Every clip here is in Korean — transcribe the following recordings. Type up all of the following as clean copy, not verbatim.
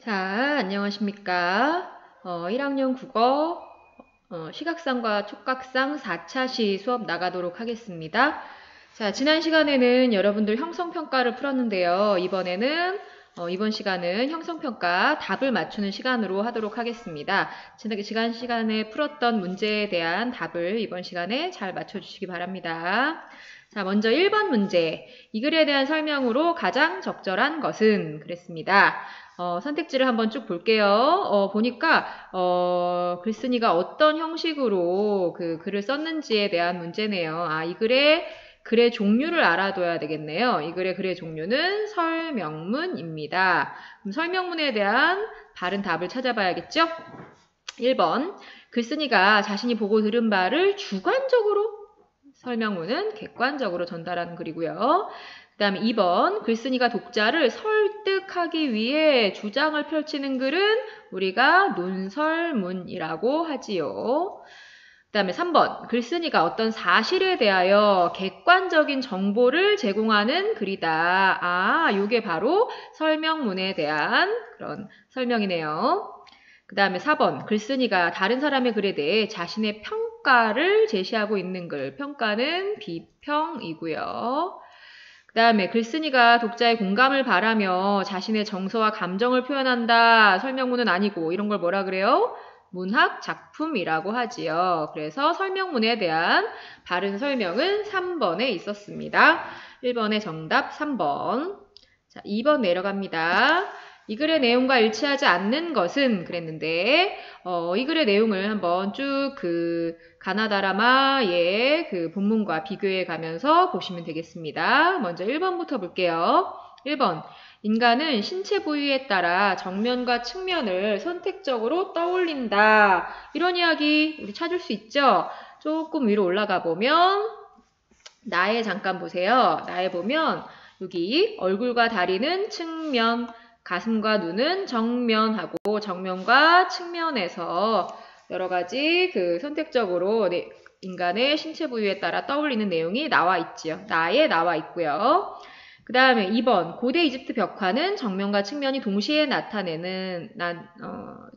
자, 안녕하십니까. 1학년 국어 시각상과 촉각상 4차 시 수업 나가도록 하겠습니다. 자, 지난 시간에는 여러분들 형성평가를 풀었는데요. 이번 시간은 형성평가 답을 맞추는 시간으로 하도록 하겠습니다. 지난 시간에 풀었던 문제에 대한 답을 이번 시간에 잘 맞춰주시기 바랍니다. 자, 먼저 1번 문제. 이 글에 대한 설명으로 가장 적절한 것은? 그랬습니다. 선택지를 한번 쭉 볼게요. 보니까 글쓴이가 어떤 형식으로 그 글을 썼는지에 대한 문제네요. 이 글의 종류를 알아둬야 되겠네요. 이 글의 종류는 설명문입니다. 그럼 설명문에 대한 바른 답을 찾아봐야겠죠? 1번, 글쓴이가 자신이 보고 들은 바를 주관적으로, 설명문은 객관적으로 전달하는 글이고요. 그 다음에 2번, 글쓴이가 독자를 설득하기 위해 주장을 펼치는 글은 우리가 논설문이라고 하지요. 그 다음에 3번, 글쓴이가 어떤 사실에 대하여 객관적인 정보를 제공하는 글이다. 요게 바로 설명문에 대한 그런 설명이네요. 그 다음에 4번, 글쓴이가 다른 사람의 글에 대해 자신의 평가를 제시하고 있는 글. 평가는 비평이고요. 그 다음에 글쓴이가 독자의 공감을 바라며 자신의 정서와 감정을 표현한다. 설명문은 아니고 이런 걸 뭐라 그래요? 문학 작품이라고 하지요. 그래서 설명문에 대한 바른 설명은 3번에 있었습니다. 1번의 정답 3번. 자, 2번 내려갑니다. 이 글의 내용과 일치하지 않는 것은 그랬는데 이 글의 내용을 한번 쭉 가나다라마의 그 본문과 비교해 가면서 보시면 되겠습니다. 먼저 1번부터 볼게요. 1번, 인간은 신체 부위에 따라 정면과 측면을 선택적으로 떠올린다. 이런 이야기 우리 찾을 수 있죠? 조금 위로 올라가 보면 나에 잠깐 보세요. 나에 보면 여기 얼굴과 다리는 측면, 가슴과 눈은 정면하고 정면과 측면에서 여러 가지 선택적으로 인간의 신체 부위에 따라 떠올리는 내용이 나와 있지요. 나에 나와 있고요. 그 다음에 2번, 고대 이집트 벽화는 정면과 측면이 동시에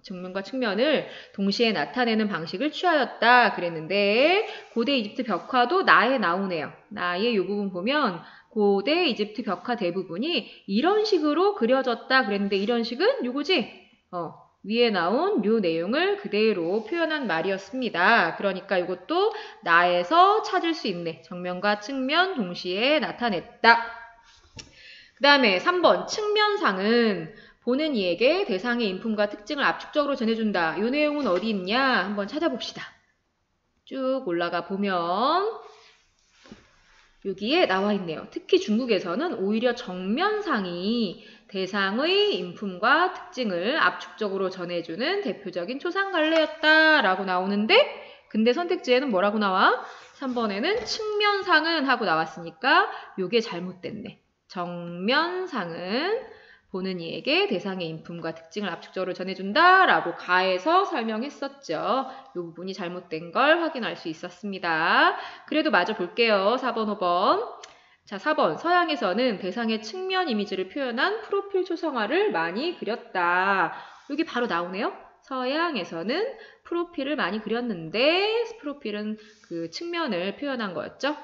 정면과 측면을 동시에 나타내는 방식을 취하였다 그랬는데 고대 이집트 벽화도 나에 나오네요. 나의 이 부분 보면 고대 이집트 벽화 대부분이 이런 식으로 그려졌다 그랬는데 이런 식은 요거지? 위에 나온 요 내용을 그대로 표현한 말이었습니다. 그러니까 이것도 나에서 찾을 수 있네. 정면과 측면 동시에 나타냈다. 그 다음에 3번, 측면상은 보는 이에게 대상의 인품과 특징을 압축적으로 전해준다. 이 내용은 어디 있냐? 한번 찾아봅시다. 쭉 올라가 보면 여기에 나와 있네요. 특히 중국에서는 오히려 정면상이 대상의 인품과 특징을 압축적으로 전해주는 대표적인 초상갈래였다라고 나오는데 근데 선택지에는 뭐라고 나와? 3번에는 측면상은 하고 나왔으니까 이게 잘못됐네. 정면상은 보는 이에게 대상의 인품과 특징을 압축적으로 전해준다 라고 가해서 설명했었죠. 이 부분이 잘못된 걸 확인할 수 있었습니다. 그래도 마저 볼게요. 4번, 5번. 자, 4번. 서양에서는 대상의 측면 이미지를 표현한 프로필 초상화를 많이 그렸다. 여기 바로 나오네요. 서양에서는 프로필을 많이 그렸는데 프로필은 그 측면을 표현한 거였죠.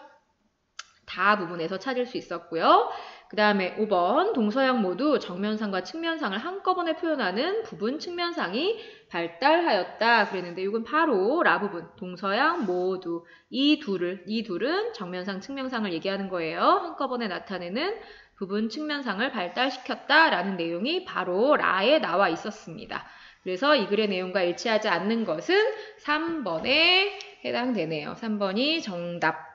다 부분에서 찾을 수 있었고요. 그 다음에 5번, 동서양 모두 정면상과 측면상을 한꺼번에 표현하는 부분 측면상이 발달하였다 그랬는데 이건 바로 라 부분, 동서양 모두 이 둘은 정면상, 측면상을 얘기하는 거예요. 한꺼번에 나타내는 부분 측면상을 발달시켰다라는 내용이 바로 라에 나와 있었습니다. 그래서 이 글의 내용과 일치하지 않는 것은 3번에 해당되네요. 3번이 정답.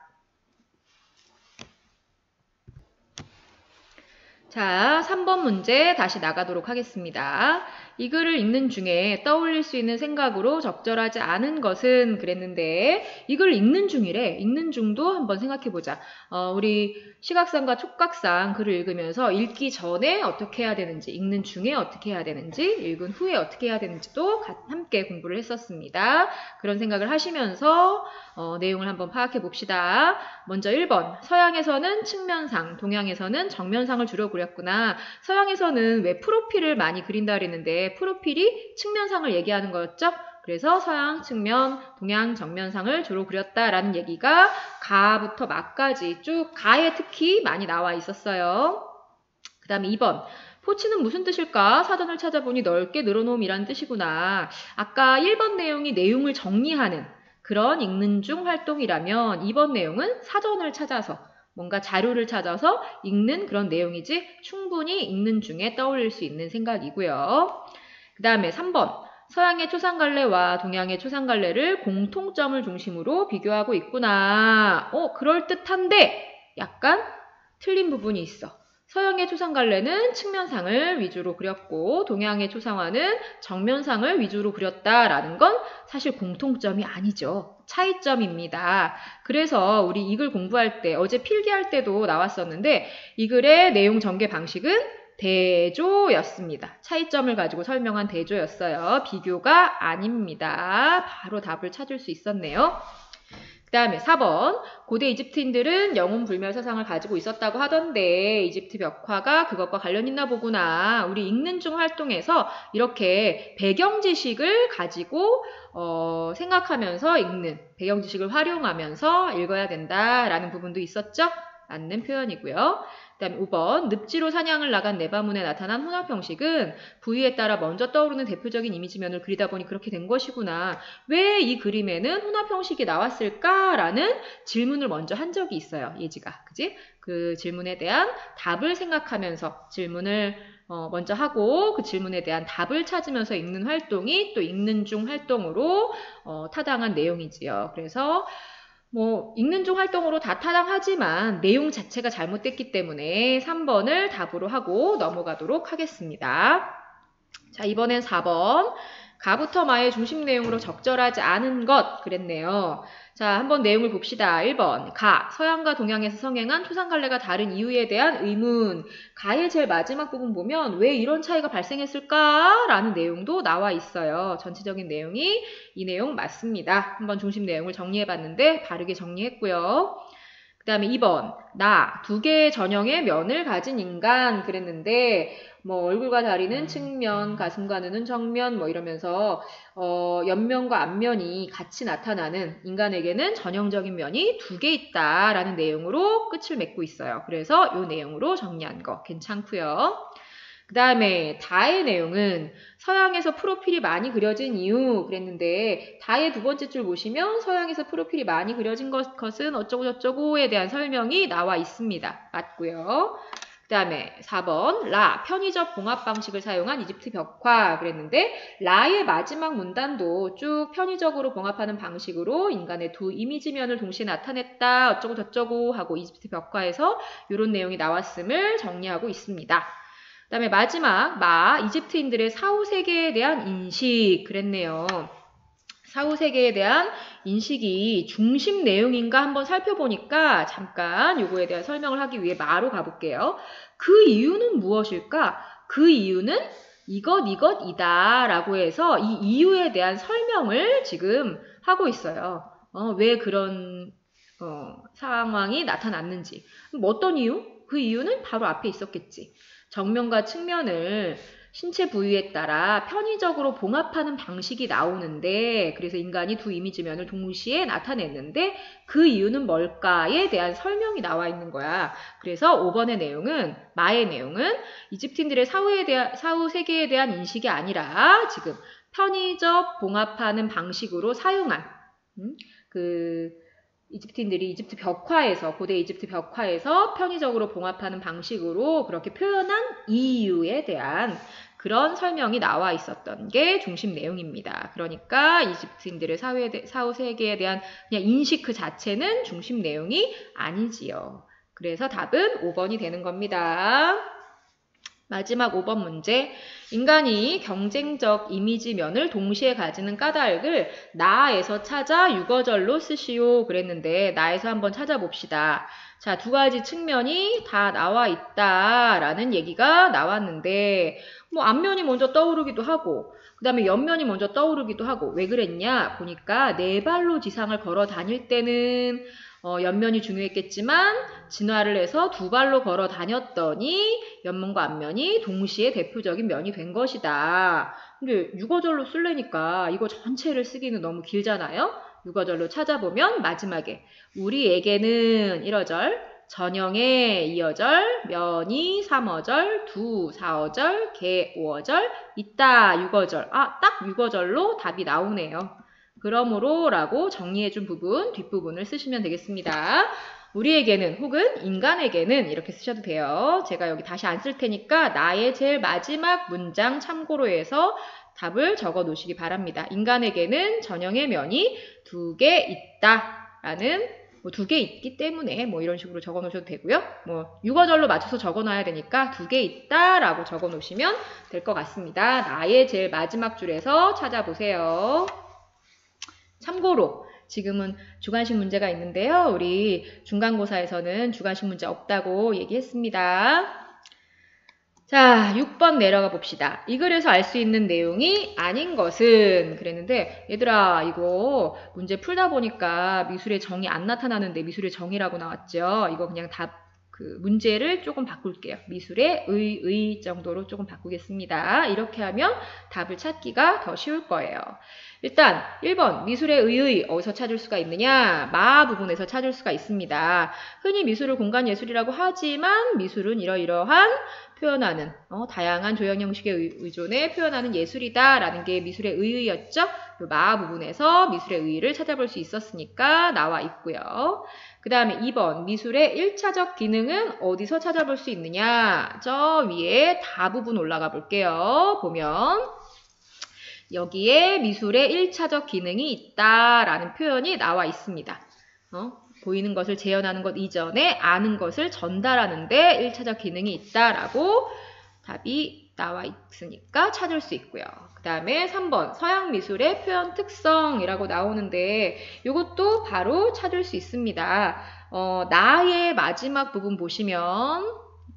자, 3번 문제 다시 나가도록 하겠습니다. 이 글을 읽는 중에 떠올릴 수 있는 생각으로 적절하지 않은 것은 그랬는데 이 글을 읽는 중이래. 읽는 중도 한번 생각해보자. 우리 시각상과 촉각상 글을 읽으면서 읽기 전에 어떻게 해야 되는지, 읽는 중에 어떻게 해야 되는지, 읽은 후에 어떻게 해야 되는지도 함께 공부를 했었습니다. 그런 생각을 하시면서 내용을 한번 파악해 봅시다. 먼저 1번, 서양에서는 측면상, 동양에서는 정면상을 주로 그렸구나. 서양에서는 왜 프로필을 많이 그린다 그랬는데 프로필이 측면상을 얘기하는 거였죠? 그래서 서양 측면, 동양 정면상을 주로 그렸다라는 얘기가 가부터 마까지 쭉 가에 특히 많이 나와 있었어요. 그 다음에 2번. 포치는 무슨 뜻일까? 사전을 찾아보니 넓게 늘어놓음이란 뜻이구나. 아까 1번 내용이 내용을 정리하는 그런 읽는 중 활동이라면 2번 내용은 사전을 찾아서 뭔가 자료를 찾아서 읽는 그런 내용이지 충분히 읽는 중에 떠올릴 수 있는 생각이고요. 그 다음에 3번. 서양의 초상갈래와 동양의 초상갈래를 공통점을 중심으로 비교하고 있구나. 그럴듯한데 약간 틀린 부분이 있어. 서양의 초상갈래는 측면상을 위주로 그렸고 동양의 초상화는 정면상을 위주로 그렸다라는 건 사실 공통점이 아니죠. 차이점입니다. 그래서 우리 이 글 공부할 때 어제 필기할 때도 나왔었는데 이 글의 내용 전개 방식은 대조였습니다. 차이점을 가지고 설명한 대조였어요. 비교가 아닙니다. 바로 답을 찾을 수 있었네요. 그 다음에 4번. 고대 이집트인들은 영혼 불멸 사상을 가지고 있었다고 하던데 이집트 벽화가 그것과 관련 있나 보구나. 우리 읽는 중 활동에서 이렇게 배경 지식을 가지고 생각하면서 읽는, 배경 지식을 활용하면서 읽어야 된다라는 부분도 있었죠? 맞는 표현이고요. 그 다음에 5번. 늪지로 사냥을 나간 네바문에 나타난 혼합 형식은 부위에 따라 먼저 떠오르는 대표적인 이미지면을 그리다 보니 그렇게 된 것이구나. 왜 이 그림에는 혼합 형식이 나왔을까라는 질문을 먼저 한 적이 있어요. 예지가. 그지? 그 질문에 대한 답을 생각하면서 질문을 먼저 하고 그 질문에 대한 답을 찾으면서 읽는 활동이 또 읽는 중 활동으로 타당한 내용이지요. 그래서 읽는 중 활동으로 다 타당하지만 내용 자체가 잘못됐기 때문에 3번을 답으로 하고 넘어가도록 하겠습니다. 자, 이번엔 4번. 가부터 마의 중심 내용으로 적절하지 않은 것 그랬네요. 자, 한번 내용을 봅시다. 1번. 가. 서양과 동양에서 성행한 초상갈래가 다른 이유에 대한 의문. 가의 제일 마지막 부분 보면 왜 이런 차이가 발생했을까? 라는 내용도 나와 있어요. 전체적인 내용이 이 내용 맞습니다. 한번 중심 내용을 정리해봤는데 바르게 정리했고요. 그 다음에 2번. 나. 두 개의 전형의 면을 가진 인간 그랬는데 얼굴과 다리는 측면, 가슴과 눈은 정면 이러면서 옆면과 앞면이 같이 나타나는 인간에게는 전형적인 면이 두 개 있다라는 내용으로 끝을 맺고 있어요. 그래서 이 내용으로 정리한 거 괜찮고요. 그 다음에 다의 내용은 서양에서 프로필이 많이 그려진 이유 그랬는데 다의 두 번째 줄 보시면 서양에서 프로필이 많이 그려진 것은 어쩌고저쩌고에 대한 설명이 나와 있습니다. 맞고요. 그 다음에 4번 라. 편의적 봉합 방식을 사용한 이집트 벽화 그랬는데 라의 마지막 문단도 쭉 편의적으로 봉합하는 방식으로 인간의 두 이미지면을 동시에 나타냈다 어쩌고저쩌고 하고 이집트 벽화에서 이런 내용이 나왔음을 정리하고 있습니다. 그 다음에 마지막 마. 이집트인들의 사후세계에 대한 인식 그랬네요. 사후세계에 대한 인식이 중심 내용인가 한번 살펴보니까 잠깐 요거에 대한 설명을 하기 위해 마로 가볼게요. 그 이유는 무엇일까? 그 이유는 이것이다 라고 해서 이 이유에 대한 설명을 지금 하고 있어요. 왜 그런 상황이 나타났는지. 어떤 이유? 그 이유는 바로 앞에 있었겠지. 정면과 측면을 신체 부위에 따라 편의적으로 봉합하는 방식이 나오는데 그래서 인간이 두 이미지면을 동시에 나타냈는데 그 이유는 뭘까에 대한 설명이 나와 있는 거야. 그래서 5번의 내용은 마의 내용은 이집트인들의 사후 세계에 대한 인식이 아니라 지금 편의적 봉합하는 방식으로 사용한 이집트인들이 이집트 벽화에서 고대 이집트 벽화에서 편의적으로 봉합하는 방식으로 그렇게 표현한 이유에 대한 그런 설명이 나와 있었던 게 중심 내용입니다. 그러니까 이집트인들의 사후 세계에 대한 그냥 인식 그 자체는 중심 내용이 아니지요. 그래서 답은 5번이 되는 겁니다. 마지막 5번 문제. 인간이 경쟁적 이미지면을 동시에 가지는 까닭을 나에서 찾아 유거절로 쓰시오 그랬는데 나에서 한번 찾아봅시다. 자, 두 가지 측면이 다 나와 있다라는 얘기가 나왔는데 앞면이 먼저 떠오르기도 하고 그 다음에 옆면이 먼저 떠오르기도 하고 왜 그랬냐 보니까 네 발로 지상을 걸어 다닐 때는 옆면이 중요했겠지만 진화를 해서 두 발로 걸어 다녔더니 옆면과 앞면이 동시에 대표적인 면이 된 것이다. 근데 육어절로 쓰려니까 이거 전체를 쓰기는 너무 길잖아요. 육어절로 찾아보면 마지막에 우리에게는 1어절, 전형에 2어절, 면이 3어절, 두 4어절, 개 5어절, 있다 6어절. 딱 6어절로 답이 나오네요. 그러므로 라고 정리해준 부분, 뒷부분을 쓰시면 되겠습니다. 우리에게는 혹은 인간에게는 이렇게 쓰셔도 돼요. 제가 여기 다시 안 쓸 테니까 나의 제일 마지막 문장 참고로 해서 답을 적어 놓으시기 바랍니다. 인간에게는 전형의 면이 2개 있다 라는 2개 있기 때문에 이런 식으로 적어 놓으셔도 되고요. 6어절로 맞춰서 적어 놔야 되니까 2개 있다 라고 적어 놓으시면 될 것 같습니다. 나의 제일 마지막 줄에서 찾아보세요. 참고로 지금은 주관식 문제가 있는데요. 우리 중간고사에서는 주관식 문제 없다고 얘기했습니다. 자, 6번 내려가 봅시다. 이 글에서 알 수 있는 내용이 아닌 것은 그랬는데 얘들아 이거 문제 풀다 보니까 미술의 정이 안 나타나는데 미술의 정이라고 나왔죠. 이거 그냥 문제를 조금 바꿀게요. 미술의 의 정도로 조금 바꾸겠습니다. 이렇게 하면 답을 찾기가 더 쉬울 거예요. 일단 1번 미술의 의의 어디서 찾을 수가 있느냐? 마 부분에서 찾을 수가 있습니다. 흔히 미술을 공간예술이라고 하지만 미술은 이러이러한 표현하는 다양한 조형 형식의 의존에 표현하는 예술이다 라는 게 미술의 의의였죠. 마 부분에서 미술의 의의를 찾아볼 수 있었으니까 나와 있고요. 그 다음에 2번 미술의 1차적 기능은 어디서 찾아볼 수 있느냐? 저 위에 다 부분 올라가 볼게요. 보면 여기에 미술의 1차적 기능이 있다라는 표현이 나와 있습니다. 보이는 것을 재현하는 것 이전에 아는 것을 전달하는 데 1차적 기능이 있다라고 답이 나와 있으니까 찾을 수 있고요. 그 다음에 3번 서양 미술의 표현 특성이라고 나오는데 이것도 바로 찾을 수 있습니다. 나의 마지막 부분 보시면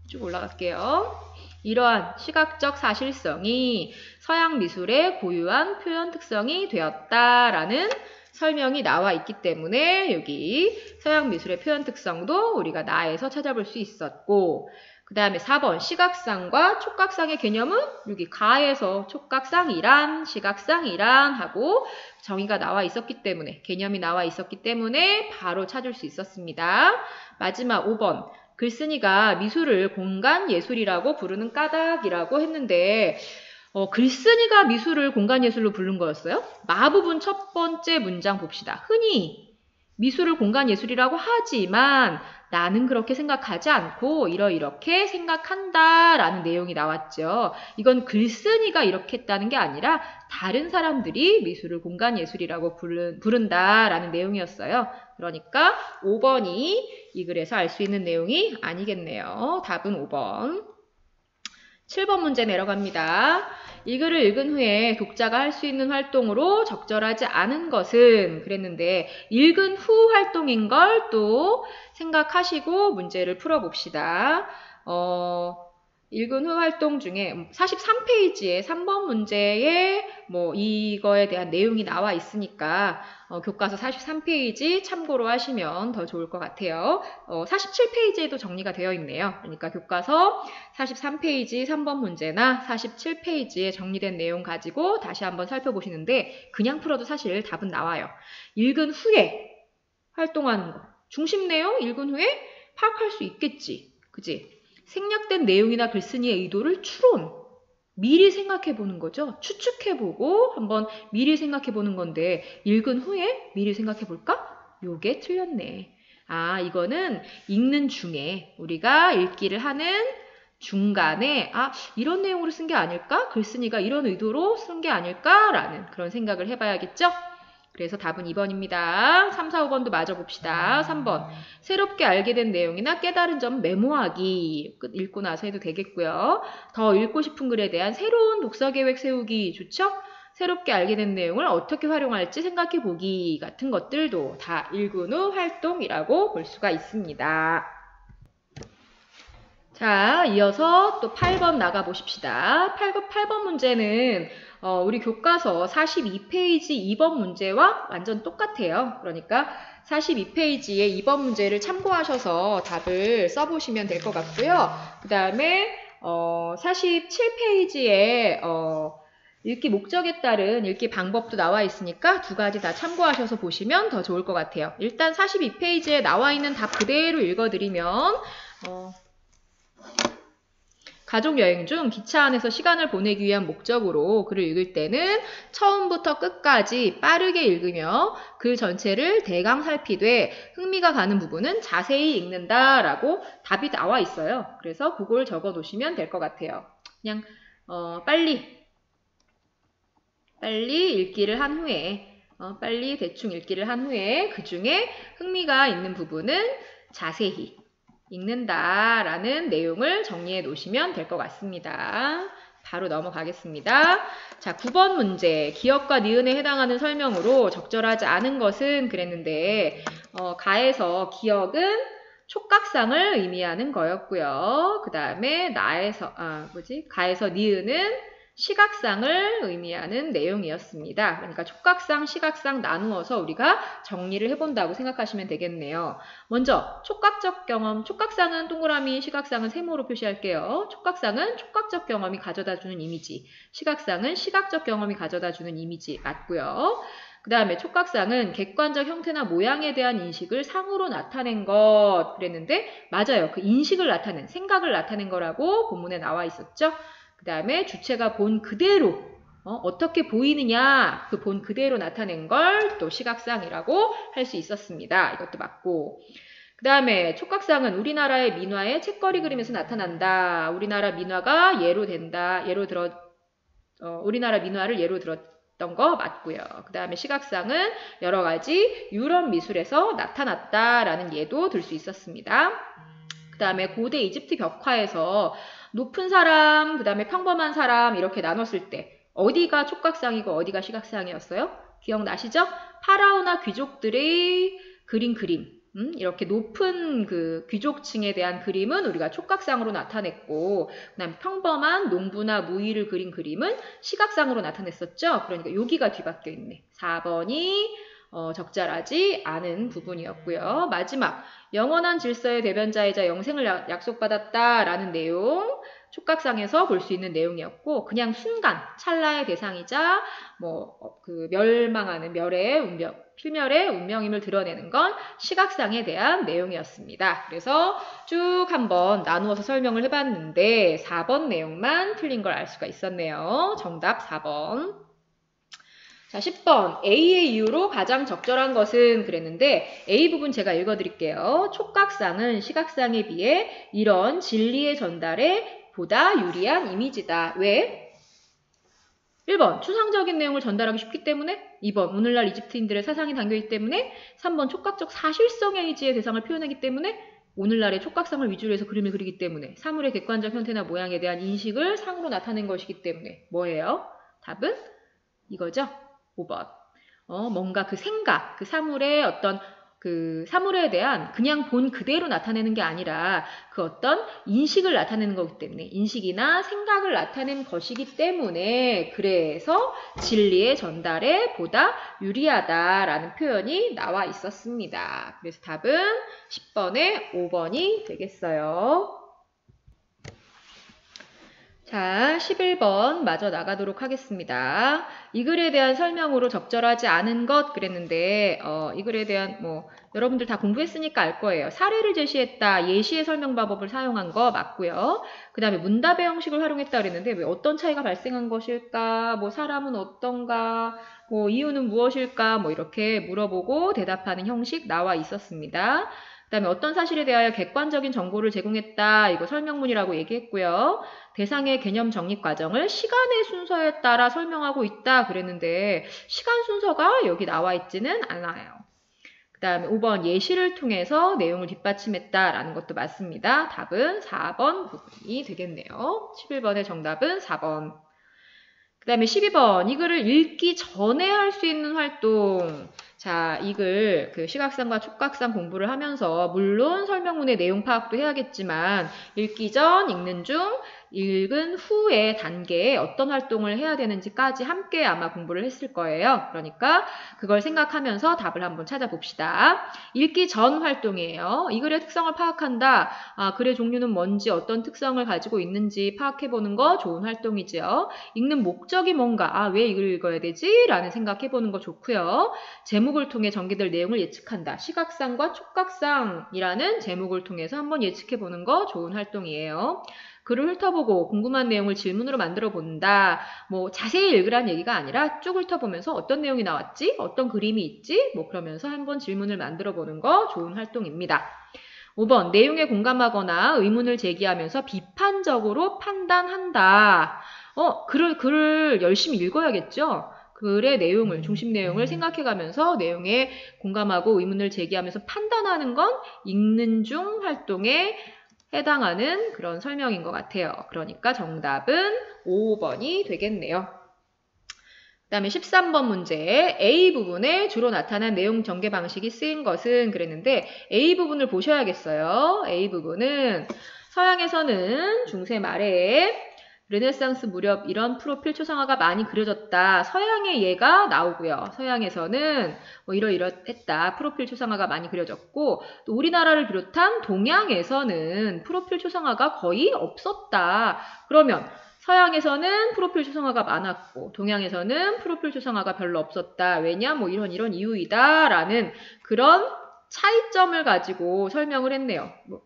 쭉 올라갈게요. 이러한 시각적 사실성이 서양 미술의 고유한 표현 특성이 되었다라는 설명이 나와 있기 때문에 여기 서양 미술의 표현 특성도 우리가 나에서 찾아볼 수 있었고 그 다음에 4번 시각상과 촉각상의 개념은 여기 가에서 촉각상이란 시각상이란 하고 정의가 나와 있었기 때문에 개념이 나와 있었기 때문에 바로 찾을 수 있었습니다. 마지막 5번 글쓴이가 미술을 공간 예술이라고 부르는 까닭이라고 했는데 글쓴이가 미술을 공간 예술로 부른 거였어요? 마 부분 첫 번째 문장 봅시다. 흔히 미술을 공간 예술이라고 하지만 나는 그렇게 생각하지 않고 이렇게 생각한다 라는 내용이 나왔죠. 이건 글쓴이가 이렇게 했다는 게 아니라 다른 사람들이 미술을 공간 예술이라고 부른다 라는 내용이었어요. 그러니까 5번이 이 글에서 알 수 있는 내용이 아니겠네요. 답은 5번. 7번 문제 내려갑니다. 이 글을 읽은 후에 독자가 할 수 있는 활동으로 적절하지 않은 것은 그랬는데 읽은 후 활동인 걸 또 생각하시고 문제를 풀어봅시다. 읽은 후 활동 중에 43페이지에 3번 문제에 이거에 대한 내용이 나와 있으니까 교과서 43페이지 참고로 하시면 더 좋을 것 같아요. 47페이지에도 정리가 되어 있네요. 그러니까 교과서 43페이지 3번 문제나 47페이지에 정리된 내용 가지고 다시 한번 살펴보시는데 그냥 풀어도 사실 답은 나와요. 읽은 후에 활동하는 거. 중심 내용 읽은 후에 파악할 수 있겠지. 그지? 생략된 내용이나 글쓴이의 의도를 추론, 미리 생각해보는 거죠. 추측해보고 한번 미리 생각해보는 건데 읽은 후에 미리 생각해볼까? 요게 틀렸네. 이거는 읽는 중에 우리가 읽기를 하는 중간에 이런 내용으로 쓴 게 아닐까? 글쓴이가 이런 의도로 쓴 게 아닐까라는 그런 생각을 해봐야겠죠? 그래서 답은 2번입니다. 3, 4, 5번도 마저 봅시다. 3번. 새롭게 알게 된 내용이나 깨달은 점 메모하기. 읽고 나서 해도 되겠고요. 더 읽고 싶은 글에 대한 새로운 독서 계획 세우기. 좋죠? 새롭게 알게 된 내용을 어떻게 활용할지 생각해 보기 같은 것들도 다 읽은 후 활동이라고 볼 수가 있습니다. 자, 이어서 또 8번 나가 보십시다. 8번 문제는 우리 교과서 42페이지 2번 문제와 완전 똑같아요. 그러니까 42페이지의 2번 문제를 참고하셔서 답을 써보시면 될 것 같고요. 그 다음에 47페이지에 읽기 목적에 따른 읽기 방법도 나와 있으니까 두 가지 다 참고하셔서 보시면 더 좋을 것 같아요. 일단 42페이지에 나와 있는 답 그대로 읽어드리면 가족여행 중 기차 안에서 시간을 보내기 위한 목적으로 글을 읽을 때는 처음부터 끝까지 빠르게 읽으며 글 전체를 대강 살피되 흥미가 가는 부분은 자세히 읽는다라고 답이 나와 있어요. 그래서 그걸 적어 놓으시면 될 것 같아요. 그냥 빨리 읽기를 한 후에 빨리 대충 읽기를 한 후에 그 중에 흥미가 있는 부분은 자세히 읽는다라는 내용을 정리해 놓으시면 될 것 같습니다. 바로 넘어가겠습니다. 자, 9번 문제. 기역과 니은에 해당하는 설명으로 적절하지 않은 것은 그랬는데 가에서 기역은 촉각상을 의미하는 거였고요. 그 다음에 가에서 니은은 시각상을 의미하는 내용이었습니다. 그러니까 촉각상, 시각상 나누어서 우리가 정리를 해본다고 생각하시면 되겠네요. 먼저 촉각적 경험, 촉각상은 동그라미, 시각상은 세모로 표시할게요. 촉각상은 촉각적 경험이 가져다주는 이미지, 시각상은 시각적 경험이 가져다주는 이미지 맞고요. 그 다음에 촉각상은 객관적 형태나 모양에 대한 인식을 상으로 나타낸 것 그랬는데 맞아요. 그 인식을 나타낸, 생각을 나타낸 거라고 본문에 나와 있었죠. 그 다음에 주체가 본 그대로 어떻게 보이느냐 그 본 그대로 나타낸 걸 또 시각상이라고 할 수 있었습니다. 이것도 맞고 그 다음에 촉각상은 우리나라의 민화의 책거리 그림에서 나타난다. 우리나라 민화가 예로 된다. 우리나라 민화를 예로 들었던 거 맞고요. 그 다음에 시각상은 여러 가지 유럽 미술에서 나타났다라는 예도 들 수 있었습니다. 그 다음에 고대 이집트 벽화에서 높은 사람, 그 다음에 평범한 사람 이렇게 나눴을 때 어디가 촉각상이고 어디가 시각상이었어요? 기억나시죠? 파라오나 귀족들의 그림 이렇게 높은 그 귀족층에 대한 그림은 우리가 촉각상으로 나타냈고 그다음에 평범한 농부나 무의를 그린 그림은 시각상으로 나타냈었죠. 그러니까 여기가 뒤바뀌어 있네. 4번이 적절하지 않은 부분이었고요. 마지막 영원한 질서의 대변자이자 영생을 약속받았다라는 내용 촉각상에서 볼 수 있는 내용이었고 그냥 순간 찰나의 대상이자 그 멸망하는 필멸의 운명임을 드러내는 건 시각상에 대한 내용이었습니다. 그래서 쭉 한번 나누어서 설명을 해봤는데 4번 내용만 틀린 걸 알 수가 있었네요. 정답 4번. 자, 10번 A의 이유로 가장 적절한 것은 그랬는데 A 부분 제가 읽어드릴게요. 촉각상은 시각상에 비해 이런 진리의 전달에 보다 유리한 이미지다. 왜? 1번 추상적인 내용을 전달하기 쉽기 때문에 2번 오늘날 이집트인들의 사상이 담겨있기 때문에 3번 촉각적 사실성의 의지의 대상을 표현하기 때문에 오늘날의 촉각상을 위주로 해서 그림을 그리기 때문에 사물의 객관적 형태나 모양에 대한 인식을 상으로 나타낸 것이기 때문에 뭐예요? 답은 이거죠? 5번. 뭔가 그 생각, 그 사물의 어떤 그 사물에 대한 그냥 본 그대로 나타내는 게 아니라 그 어떤 인식을 나타내는 거기 때문에 인식이나 생각을 나타낸 것이기 때문에 그래서 진리의 전달에 보다 유리하다라는 표현이 나와 있었습니다. 그래서 답은 10번에 5번이 되겠어요. 자, 11번 마저 나가도록 하겠습니다. 이 글에 대한 설명으로 적절하지 않은 것 그랬는데 이 글에 대한 여러분들 다 공부했으니까 알 거예요. 사례를 제시했다. 예시의 설명 방법을 사용한 거 맞고요. 그 다음에 문답의 형식을 활용했다 그랬는데 왜 어떤 차이가 발생한 것일까? 사람은 어떤가? 이유는 무엇일까? 이렇게 물어보고 대답하는 형식 나와 있었습니다. 그 다음에 어떤 사실에 대하여 객관적인 정보를 제공했다. 이거 설명문이라고 얘기했고요. 대상의 개념 정립 과정을 시간의 순서에 따라 설명하고 있다 그랬는데 시간 순서가 여기 나와 있지는 않아요. 그 다음에 5번 예시를 통해서 내용을 뒷받침했다라는 것도 맞습니다. 답은 4번 부분이 되겠네요. 11번의 정답은 4번. 그 다음에 12번 이 글을 읽기 전에 할 수 있는 활동. 자, 이글 그 시각상과 촉각상 공부를 하면서 물론 설명문의 내용 파악도 해야겠지만 읽기 전, 읽는 중, 읽은 후의 단계에 어떤 활동을 해야 되는지까지 함께 아마 공부를 했을 거예요. 그러니까 그걸 생각하면서 답을 한번 찾아봅시다. 읽기 전 활동이에요. 이 글의 특성을 파악한다. 글의 종류는 뭔지 어떤 특성을 가지고 있는지 파악해보는 거 좋은 활동이죠. 읽는 목적이 뭔가, 왜 이 글을 읽어야 되지? 라는 생각해보는 거 좋고요. 제목을 통해 전개될 내용을 예측한다. 시각상과 촉각상이라는 제목을 통해서 한번 예측해보는 거 좋은 활동이에요. 글을 훑어보고 궁금한 내용을 질문으로 만들어 본다. 뭐 자세히 읽으란 얘기가 아니라 쭉 훑어보면서 어떤 내용이 나왔지? 어떤 그림이 있지? 뭐 그러면서 한번 질문을 만들어 보는 거 좋은 활동입니다. 5번, 내용에 공감하거나 의문을 제기하면서 비판적으로 판단한다. 글을 열심히 읽어야겠죠? 글의 내용을, 중심 내용을 생각해가면서 내용에 공감하고 의문을 제기하면서 판단하는 건 읽는 중 활동에 해당하는 그런 설명인 것 같아요. 그러니까 정답은 5번이 되겠네요. 그 다음에 13번 문제 A 부분에 주로 나타난 내용 전개 방식이 쓰인 것은 그랬는데 A 부분을 보셔야겠어요. A 부분은 서양에서는 중세 말에 르네상스 무렵 이런 프로필 초상화가 많이 그려졌다. 서양의 예가 나오고요. 서양에서는 뭐 이러이러했다. 프로필 초상화가 많이 그려졌고 또 우리나라를 비롯한 동양에서는 프로필 초상화가 거의 없었다. 그러면 서양에서는 프로필 초상화가 많았고 동양에서는 프로필 초상화가 별로 없었다. 왜냐? 뭐 이런 이유이다. 라는 그런 차이점을 가지고 설명을 했네요. 뭐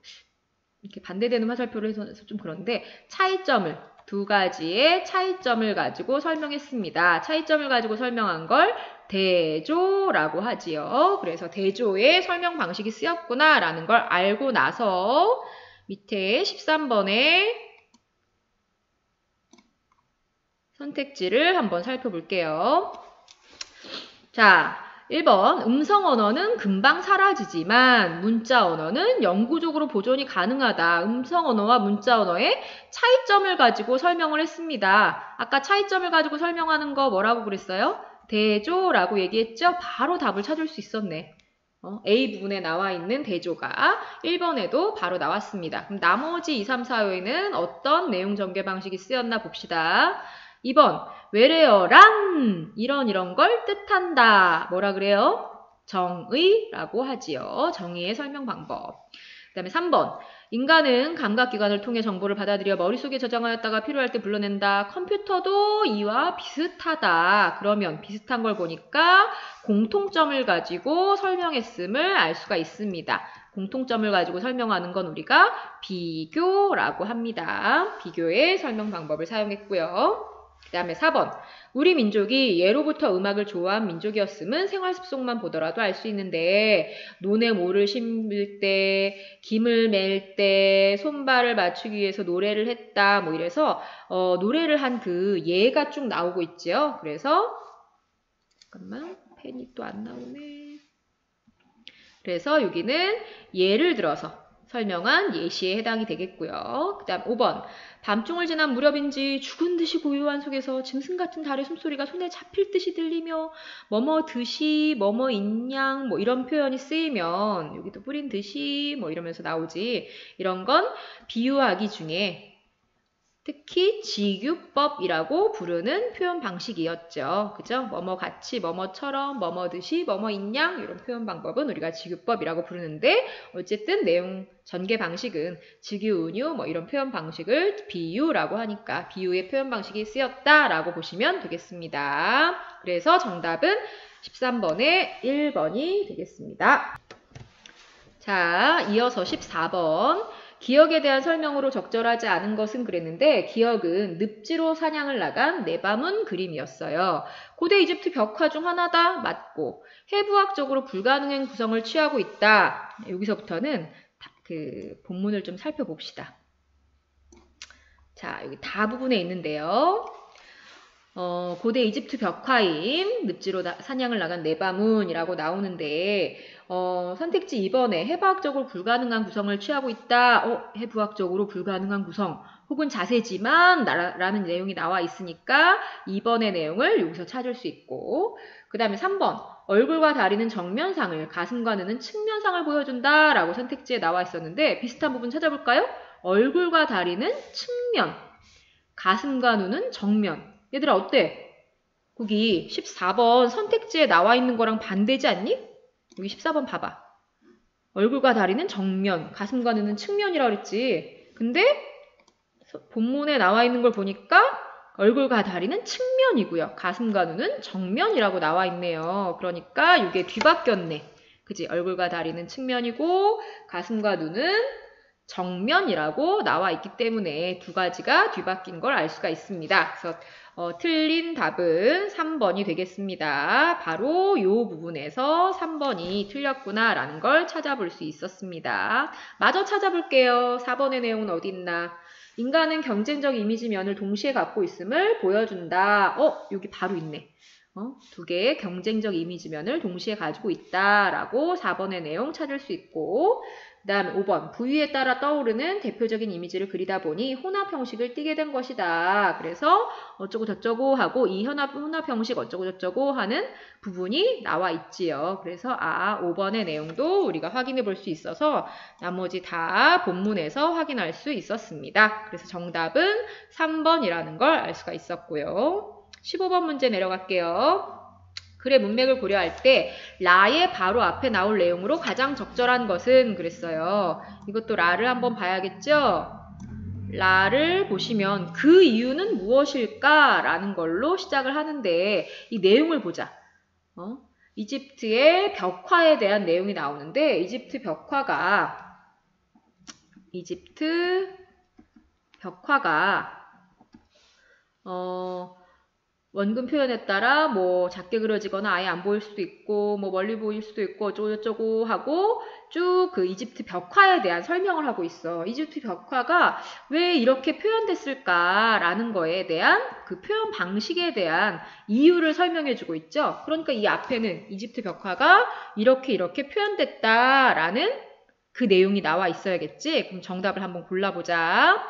이렇게 반대되는 화살표를 해서 좀 그런데 차이점을 두 가지의 차이점을 가지고 설명했습니다. 차이점을 가지고 설명한 걸 대조라고 하지요. 그래서 대조의 설명 방식이 쓰였구나 라는 걸 알고 나서 밑에 13번에 선택지를 한번 살펴볼게요. 자, 1번 음성 언어는 금방 사라지지만 문자 언어는 영구적으로 보존이 가능하다. 음성 언어와 문자 언어의 차이점을 가지고 설명을 했습니다. 아까 차이점을 가지고 설명하는 거 뭐라고 그랬어요? 대조라고 얘기했죠? 바로 답을 찾을 수 있었네. A 부분에 나와 있는 대조가 1번에도 바로 나왔습니다. 그럼 나머지 2, 3, 4호에는 어떤 내용 전개 방식이 쓰였나 봅시다. 2번 외래어란 이런 걸 뜻한다. 뭐라 그래요? 정의라고 하지요. 정의의 설명 방법. 그 다음에 3번 인간은 감각기관을 통해 정보를 받아들여 머릿속에 저장하였다가 필요할 때 불러낸다. 컴퓨터도 이와 비슷하다. 그러면 비슷한 걸 보니까 공통점을 가지고 설명했음을 알 수가 있습니다. 공통점을 가지고 설명하는 건 우리가 비교라고 합니다. 비교의 설명 방법을 사용했고요. 그 다음에 4번 우리 민족이 예로부터 음악을 좋아한 민족이었음은 생활 습속만 보더라도 알 수 있는데 논에 모를 심을 때, 김을 맬 때, 손발을 맞추기 위해서 노래를 했다 뭐 이래서 노래를 한 그 예가 쭉 나오고 있죠. 그래서 잠깐만 펜이 또 안 나오네. 그래서 여기는 예를 들어서 설명한 예시에 해당이 되겠고요. 그 다음 5번 밤중을 지난 무렵인지 죽은 듯이 고요한 속에서 짐승 같은 달의 숨소리가 손에 잡힐 듯이 들리며 뭐뭐 듯이 뭐뭐 인양 뭐 이런 표현이 쓰이면 여기도 뿌린 듯이 뭐 이러면서 나오지. 이런 건 비유하기 중에 특히 직유법이라고 부르는 표현 방식이었죠. 그죠? 뭐뭐 같이, 뭐뭐처럼, 뭐뭐듯이, 뭐뭐인양 이런 표현 방법은 우리가 직유법이라고 부르는데 어쨌든 내용 전개 방식은 직유, 은유 뭐 이런 표현 방식을 비유라고 하니까 비유의 표현 방식이 쓰였다라고 보시면 되겠습니다. 그래서 정답은 13번의 1번이 되겠습니다. 자, 이어서 14번. 기역에 대한 설명으로 적절하지 않은 것은 그랬는데 기역은 늪지로 사냥을 나간 네바문 그림이었어요. 고대 이집트 벽화 중 하나다? 맞고 해부학적으로 불가능한 구성을 취하고 있다. 여기서부터는 그 본문을 좀 살펴봅시다. 자, 여기 다 부분에 있는데요. 고대 이집트 벽화인 늪지로 사냥을 나간 네바문이라고 나오는데 선택지 2번에 해부학적으로 불가능한 구성을 취하고 있다. 해부학적으로 불가능한 구성 혹은 자세지만 라는 내용이 나와 있으니까 2번의 내용을 여기서 찾을 수 있고 그 다음에 3번 얼굴과 다리는 정면상을, 가슴과 눈은 측면상을 보여준다 라고 선택지에 나와 있었는데 비슷한 부분 찾아볼까요? 얼굴과 다리는 측면, 가슴과 눈은 정면. 얘들아 어때? 거기 14번 선택지에 나와 있는 거랑 반대지 않니? 여기 14번 봐봐. 얼굴과 다리는 정면, 가슴과 눈은 측면이라고 그랬지. 근데 본문에 나와 있는 걸 보니까 얼굴과 다리는 측면이고요. 가슴과 눈은 정면이라고 나와 있네요. 그러니까 이게 뒤바뀌었네. 그지? 얼굴과 다리는 측면이고 가슴과 눈은 정면이라고 나와 있기 때문에 두 가지가 뒤바뀐 걸 알 수가 있습니다. 그래서 틀린 답은 3번이 되겠습니다. 바로 이 부분에서 3번이 틀렸구나라는 걸 찾아볼 수 있었습니다. 마저 찾아볼게요. 4번의 내용은 어디 있나? 인간은 경쟁적 이미지면을 동시에 갖고 있음을 보여준다. 여기 바로 있네. 두 개의 경쟁적 이미지면을 동시에 가지고 있다라고 4번의 내용 찾을 수 있고, 그 다음에 5번 부위에 따라 떠오르는 대표적인 이미지를 그리다 보니 혼합 형식을 띠게 된 것이다. 그래서 어쩌고 저쩌고 하고 이 혼합 형식 어쩌고 저쩌고 하는 부분이 나와 있지요. 그래서 5번의 내용도 우리가 확인해 볼 수 있어서 나머지 다 본문에서 확인할 수 있었습니다. 그래서 정답은 3번이라는 걸 알 수가 있었고요. 15번 문제 내려갈게요. 글의 문맥을 고려할 때 라의 바로 앞에 나올 내용으로 가장 적절한 것은 그랬어요. 이것도 라를 한번 봐야겠죠? 라를 보시면 그 이유는 무엇일까? 라는 걸로 시작을 하는데 이 내용을 보자. 이집트의 벽화에 대한 내용이 나오는데 이집트 벽화가 원금 표현에 따라 뭐 작게 그려지거나 아예 안 보일 수도 있고 뭐 멀리 보일 수도 있고 어쩌고저쩌고 하고 쭉 그 이집트 벽화에 대한 설명을 하고 있어. 이집트 벽화가 왜 이렇게 표현됐을까라는 거에 대한 그 표현 방식에 대한 이유를 설명해 주고 있죠. 그러니까 이 앞에는 이집트 벽화가 이렇게 표현됐다라는 그 내용이 나와 있어야겠지. 그럼 정답을 한번 골라보자.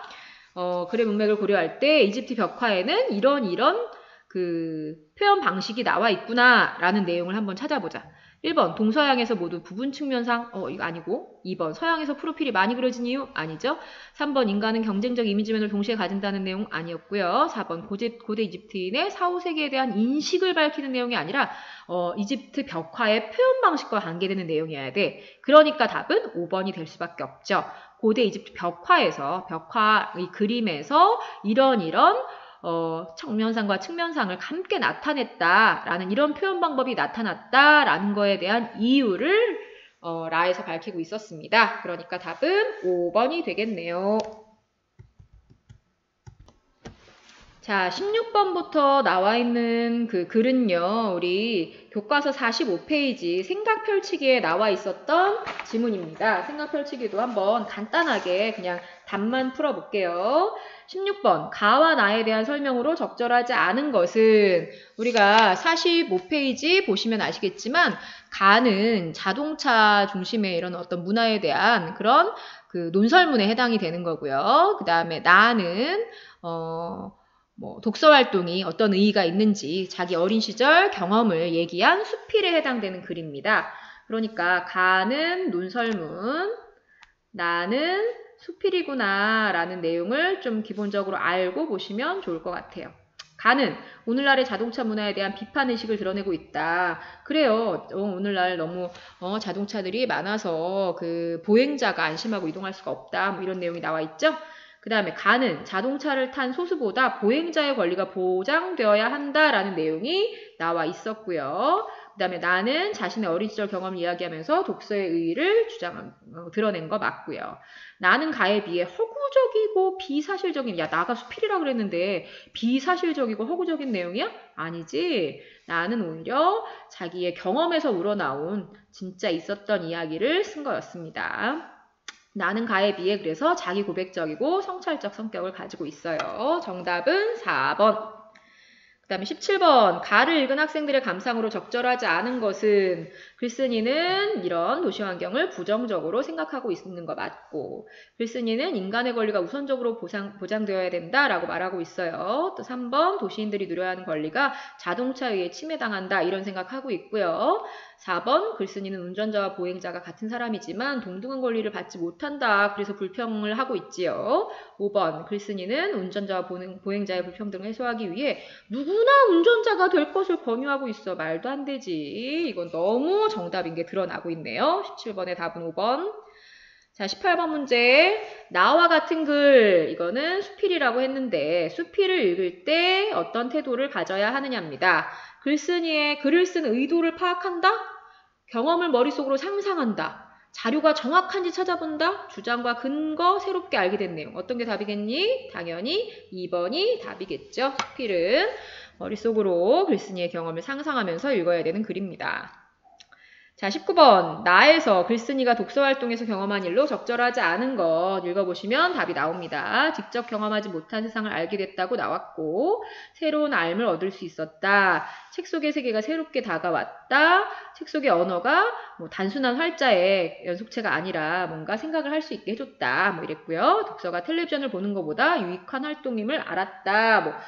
글의 문맥을 고려할 때 이집트 벽화에는 이런 그 표현 방식이 나와 있구나 라는 내용을 한번 찾아보자. 1번 동서양에서 모두 부분 측면상 이거 아니고 2번 서양에서 프로필이 많이 그려진 이유 아니죠. 3번 인간은 경쟁적 이미지면을 동시에 가진다는 내용 아니었고요. 4번 고대 이집트인의 사후세계에 대한 인식을 밝히는 내용이 아니라 이집트 벽화의 표현 방식과 관계되는 내용이어야 돼. 그러니까 답은 5번이 될 수밖에 없죠. 고대 이집트 벽화 이 그림에서 이런 정면상과 측면상을 함께 나타냈다라는 이런 표현 방법이 나타났다라는 거에 대한 이유를 라에서 밝히고 있었습니다. 그러니까 답은 5번이 되겠네요. 자, 16번부터 나와 있는 그 글은요, 우리 교과서 45페이지 생각 펼치기에 나와 있었던 지문입니다. 생각 펼치기도 한번 간단하게 그냥 답만 풀어볼게요. 16번, 가와 나에 대한 설명으로 적절하지 않은 것은 우리가 45페이지 보시면 아시겠지만 가는 자동차 중심의 이런 어떤 문화에 대한 그런 그 논설문에 해당이 되는 거고요. 그 다음에 나는 독서 활동이 어떤 의의가 있는지 자기 어린 시절 경험을 얘기한 수필에 해당되는 글입니다. 그러니까 가는 논설문, 나는 수필이구나 라는 내용을 좀 기본적으로 알고 보시면 좋을 것 같아요. 가는 오늘날의 자동차 문화에 대한 비판의식을 드러내고 있다. 그래요. 오늘날 너무 자동차들이 많아서 그 보행자가 안심하고 이동할 수가 없다. 뭐 이런 내용이 나와 있죠. 그 다음에 가는 자동차를 탄 소수보다 보행자의 권리가 보장되어야 한다라는 내용이 나와 있었고요. 그 다음에 나는 자신의 어린 시절 경험을 이야기하면서 독서의 의의를 드러낸 거 맞고요. 나는 가에 비해 허구적이고 비사실적인, 야 나가 수필이라 그랬는데 비사실적이고 허구적인 내용이야? 아니지. 나는 오히려 자기의 경험에서 우러나온 진짜 있었던 이야기를 쓴 거였습니다. 나는 가에 비해 그래서 자기 고백적이고 성찰적 성격을 가지고 있어요. 정답은 4번. 그 다음에 17번 가를 읽은 학생들의 감상으로 적절하지 않은 것은 글쓴이는 이런 도시 환경을 부정적으로 생각하고 있는 거 맞고 글쓴이는 인간의 권리가 우선적으로 보장되어야 된다라고 말하고 있어요. 또 3번 도시인들이 누려야 하는 권리가 자동차에 의해 침해당한다 이런 생각하고 있고요. 4번 글쓴이는 운전자와 보행자가 같은 사람이지만 동등한 권리를 받지 못한다. 그래서 불평을 하고 있지요. 5번 글쓴이는 운전자와 보행자의 불평등을 해소하기 위해 누구나 운전자가 될 것을 권유하고 있어. 말도 안 되지. 이건 너무 정답인 게 드러나고 있네요. 17번의 답은 5번. 자, 18번 문제. 나와 같은 글, 이거는 수필이라고 했는데 수필을 읽을 때 어떤 태도를 가져야 하느냐입니다. 글쓴이의 글을 쓴 의도를 파악한다? 경험을 머릿속으로 상상한다. 자료가 정확한지 찾아본다. 주장과 근거 새롭게 알게 된 내용. 어떤 게 답이겠니? 당연히 2번이 답이겠죠. 수필은 머릿속으로 글쓴이의 경험을 상상하면서 읽어야 되는 글입니다. 자, 19번. 나에서 글쓴이가 독서활동에서 경험한 일로 적절하지 않은 것 읽어보시면 답이 나옵니다. 직접 경험하지 못한 세상을 알게 됐다고 나왔고 새로운 알을 얻을 수 있었다. 책 속의 세계가 새롭게 다가왔다. 책 속의 언어가 단순한 활자의 연속체가 아니라 뭔가 생각을 할 수 있게 해줬다. 이랬고요. 독서가 텔레비전을 보는 것보다 유익한 활동임을 알았다.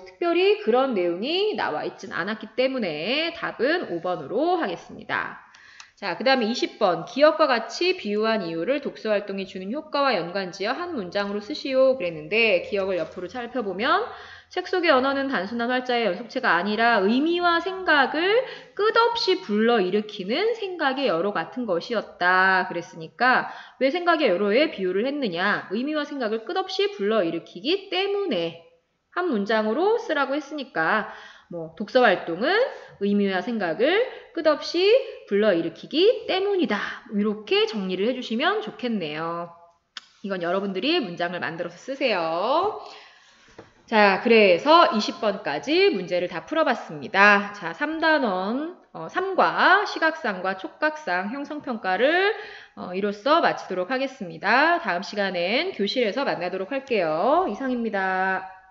특별히 그런 내용이 나와 있진 않았기 때문에 답은 5번으로 하겠습니다. 자, 그 다음에 20번. 기억과 같이 비유한 이유를 독서활동이 주는 효과와 연관지어 한 문장으로 쓰시오. 그랬는데 기억을 옆으로 살펴보면 책 속의 언어는 단순한 활자의 연속체가 아니라 의미와 생각을 끝없이 불러일으키는 생각의 여로 같은 것이었다. 그랬으니까 왜 생각의 여로에 비유를 했느냐? 의미와 생각을 끝없이 불러일으키기 때문에 한 문장으로 쓰라고 했으니까 독서활동은 의미와 생각을 끝없이 불러일으키기 때문이다. 이렇게 정리를 해주시면 좋겠네요. 이건 여러분들이 문장을 만들어서 쓰세요. 자, 그래서 20번까지 문제를 다 풀어봤습니다. 자, 3단원 3과 시각상과 촉각상 형성평가를 이로써 마치도록 하겠습니다. 다음 시간엔 교실에서 만나도록 할게요. 이상입니다.